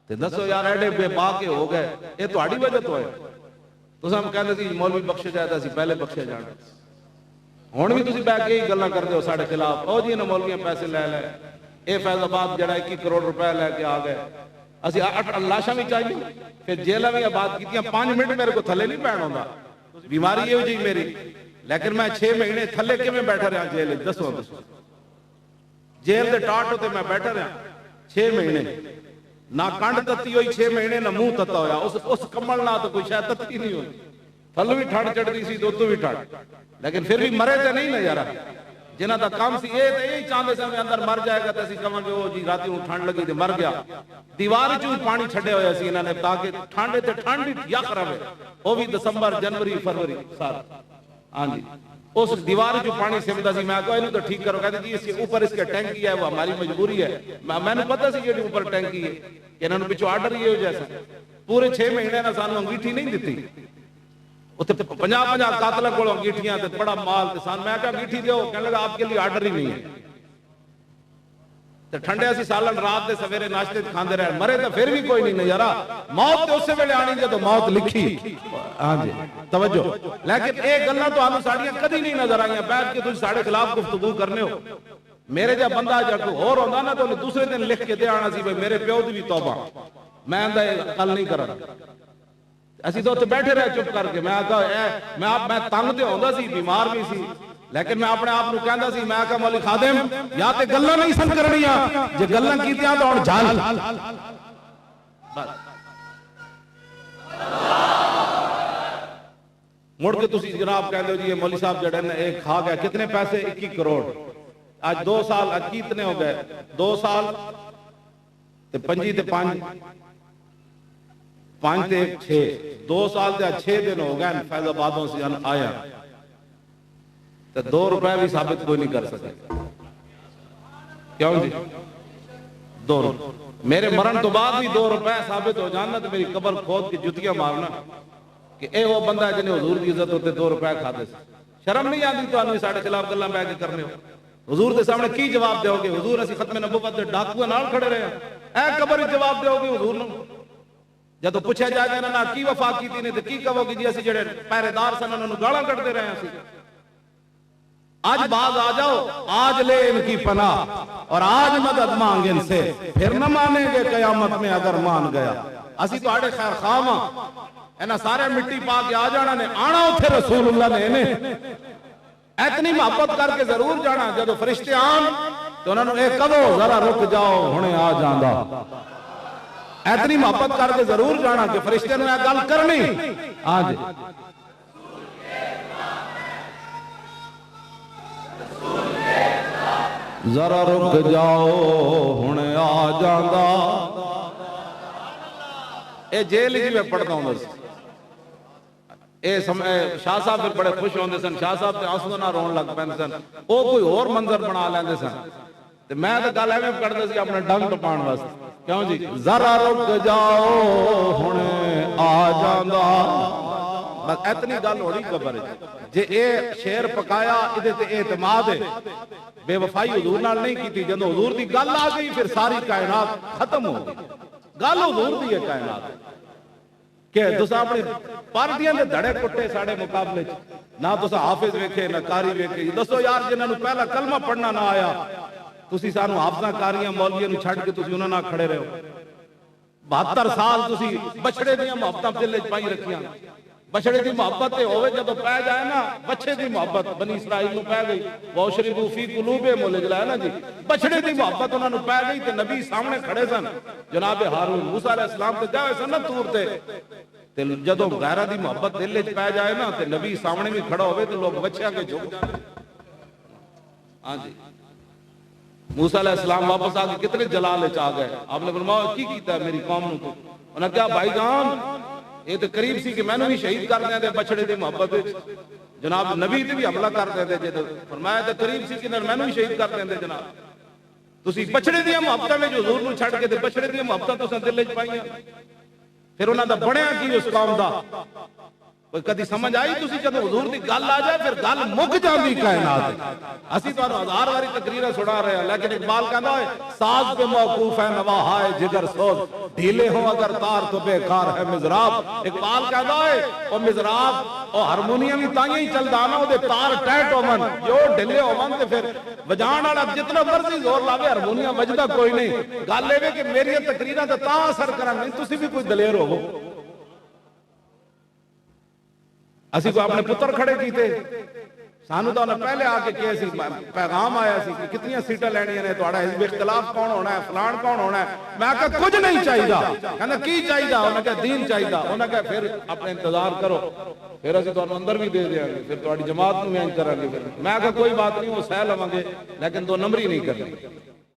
تے دسو یار ایڈے بے باک ہو گئے، یہ تہاڈی وجہ تو ہے۔ تو ہم کہندے سی مولوی بخشے جائے سی پہلے بخشے جانا، ہن بھی تسی بیٹھ کے ہی گلاں کردے ہو ساڈے خلاف، او جی انہاں مولویاں پیسے لے لے، اے فیض آباد جڑا 21 کروڑ روپے لے کے آ گئے، اسی 8 لاشاں بھی چاہیے، پھر جیلاں بھی آباد کیتیاں، 5 منٹ میرے کو تھلے نہیں پین ہوندا، بیماری ہے جی میری، لیکن میں 6 مہینے تھلے کیویں بیٹھا رہا جیل وچ، دسو جیل دے ٹاٹ تے میں بیٹھا رہا 6 مہینے، نہ کنڈ تتی ہوئی 6 مہینے، نہ منہ تتا ہویا، اس کمل نہ تو کوئی شاید تتی نہیں ہوئی، تھلو بھی ٹھنڈ چڑھتی سی تو بھی ٹھنڈ، لیکن پھر بھی مرے تے نہیں نظر جنہ دا کام سی یہ تے یہی چاہتے سے میں اندر مر جائے گا تے اسی کہاں گے او جی راتی نوں ٹھنڈ لگی تے مر گیا، دیوار چوں پانی چھڈے ہویا سی انہاں نے تاکہ ٹھنڈ تے ٹھنڈ یخ رہے، وہ بھی دسمبر جنوری فروری سال، ہاں جی اس دیوار جو پانی سمتا سی، میں کہا انہوں تو ٹھیک کرو، کہتے جی اس کے اوپر اس کے ٹینکی ہے، وہ ہماری مجبوری ہے، میں نے پتہ سی یہ اوپر ٹینکی ہے کہ انہوں نے پچھو آرڈر ہی ہو جیسا، پورے 6 مہینے نہ سانو انگیٹھی نہیں دیتی، اتنے 50 قاتلہ کو انگیٹھیاں تے بڑا مال تے سان، میں کہا انگیٹھی دیو، کہنے لگا آپ کے لیے آرڈر ہی نہیں ہے، تے ٹھنڈے اسی سالن رات دے سویرے ناشتے کھاندے رہے، مرے تو پھر بھی کوئی نہیں نظرا، موت تے اسے ویلے آنی جے تو موت لکھی، ہاں جی توجہ، لیکن ایک گلاں تو آنو ساڑیاں کدی نہیں نظر آئیاں، بیٹھ کے تجھ ساڑے خلاف گفتگو کرنے ہو، میرے جا بندہ جا کو اور ہوندہ نا تو دوسرے دن لکھ کے دے آنا سی بھئی میرے پیو دی بھی توبہ، میں اندہ کل نہیں کرا، اسی تو بیٹھے رہے چپ کر کے، میں کہا میں تنگ دے ہوندہ سی، بیمار بھی سی، لیکن میں اپنے آپ نو کہندہ سی، میں کہا مولی خادم یا تے گلہ نہیں سن کرنیاں، جے گلہ کیتیاں تو اور جھال، مڑ کے تسی جناب کہندے ہو جی یہ مولی صاحب جڑے نے ایک کھا گیا، کتنے پیسے 21 کروڑ، آج 2 سال آج کتنے ہو گئے، 2 سال تے 5 تے 5 تے 6 2 سال تے 6 دن ہو گئے فیض آبادوں سے آیا تو 2 روپے بھی ثابت کوئی نہیں کر سکے، کیوں جی 2 روپے میرے مرن تو بعد بھی 2 روپے ثابت ہو جانا تو میری قبر کھود کی جتیاں مارنا کہ اے وہ بندہ ہے جنہیں حضور کی عزت ہوتے 2 روپے کھاتے سے، شرم نہیں آتی تو آنوی ساڑھے خلاف گلہ میں کے کرنے ہو، حضور دے سامنے کی جواب دے ہوگے، حضور اسی ختم نبوت دے ڈاکوہ نال کھڑے رہے ہیں، اے قبر جواب دے ہوگے حضور نے، جب تو پوچھا جائے گا نا کی وفا کی تھی نے تو کی کہو گی جی اسی جڑے پہرے دار سن انہوں نے گاڑا کرتے رہے ہیں، آج باز آ جاؤ، آج لے ان کی پناہ اور آج مدد مانگ ان سے، پھر نہ مانیں گے قیامت میں اگر مان گیا، اسی تو آڑے خیر خواہاں اینا سارے مٹی پا کے آ جانا نے آنا اتھے رسول اللہ نے انہیں اتنی محبت کر کے ضرور جانا، جب فرشتے آن تو انہوں نے ایک کدو ذرا رک جاؤ ہنے آ جاندہ، اتنی محبت کر کے ضرور جانا کہ فرشتے نے گل کرنی، آج ذرا رک جاؤ ہنے آ جاندہ، اے جیل جی میں پڑھتا ہوں بس، شاہ صاحب پھر بڑے خوش ہوندے سن، شاہ صاحب تے آنسو نہ رون لگ پہنے سن، او کوئی اور منظر بنا لیندے سن، میں تو گل ہے کرتے سی اپنے ڈنگ ٹپان واسطے، کیوں جی ذرا رک جاؤ ہنے آ جاندہ، بس اتنی گل ہو رہی قبر ہے، جے اے شیر پکایا ادھے تے اعتماد ہے، بے وفائی حضور نال نہیں کی تھی، جب حضور دی گل آ گئی پھر ساری کائنات ختم ہو گئی، گل حضور دی ہے کائنات، کہ تسا اپنی پاردیاں دے دھڑے کٹے ساڑے مقابلے نہ تسا حافظ ویکھے نہ کاری ویکھے، دسو یار جنہاں نو پہلا کلمہ پڑھنا نہ آیا، تسی سانو حافظاں کاریاں مولیاں نو چھڑ کے تسی انہاں نہ کھڑے رہے ہو، 72 سال تسی بچڑے دیاں محبتاں دل وچ پائی رکھیاں، بچڑے دی محبت تے ہوئے جدو پہ جائے نا، بچے دی محبت بنی اسرائیل نو پہ گئی، وَأُشْرِبُوا فِي قُلُوبِهِمُ الْعِجْلَ ہے نا جی، بچڑے دی محبت انہوں نے پہ گئی تے نبی سامنے کھڑے سن، جناب ہارون موسیٰ علیہ السلام تے جائے سن نا طور تے، جدو غیرہ دی محبت دل وچ پہ جائے نا تے نبی سامنے بھی کھڑا ہوئے تو لوگ بچے آگے جھک جائے، ہاں جی موسیٰ علیہ السلام واپس آگے کتنے جلال وچ آ گئے، آپ نے فرمایا کی کیتا ہے میری قوم کو، انہوں نے کہا بھائی جان یہ تو قریب سی کہ میں نے بھی شہید کر دیں دے بچڑے دی محبت، جناب نبی تے بھی حملہ کر دیں دے، فرمایا تو قریب سی کہ میں نے بھی شہید کر دیں دے، جناب تسی بچڑے دی محبتاں میں جو حضور نو چھڑ کے تے بچڑے دی محبتاں تساں دل وچ پائیاں، پھر انہاں دا بنیا کی اس قوم دا، کوئی کدی سمجھ آئی تسی جدوں حضور دی گل آ جائے پھر گل مک جاندی کائنات اسی تانوں ہزار واری تقریراں سنا رہے ہیں لیکن اقبال کہندا ہے ساز پہ موقوف ہے نوا ہائے جگر سوز ڈھیلے ہو اگر تار تو بیکار ہے مزراب اقبال کہندا ہے او مزراب او ہارمونیم ہی تائیں ہی چلدا نا او دے تار ٹائٹ ہون جو ڈھلے ہون تے پھر بجان والا جتنا مرضی زور لاوے ہارمونیم وجدا کوئی نہیں گل اے کہ میری تقریراں تے تاں اثر کرن نہیں تسی بھی کوئی دلیر ہوو اسی کو اپنے پتر کھڑے کیتے سانو تو انہیں پہلے آ کے کیا سی پیغام آیا سی کہ کتنی سیٹیں لینی ہیں تھوڑا حزب اختلاف کون ہونا ہے فلان کون ہونا ہے میں کہا کچھ نہیں چاہیے کہنا کی چاہیے انہیں کہا دین چاہیے انہیں کہا پھر اپنے انتظار کرو پھر اسی تو اندر بھی دے دیں گے پھر تھوڑی جماعت میں کریں گے میں کہا کوئی بات نہیں وہ سہ لواں گے لیکن دو نمبری نہیں کرنی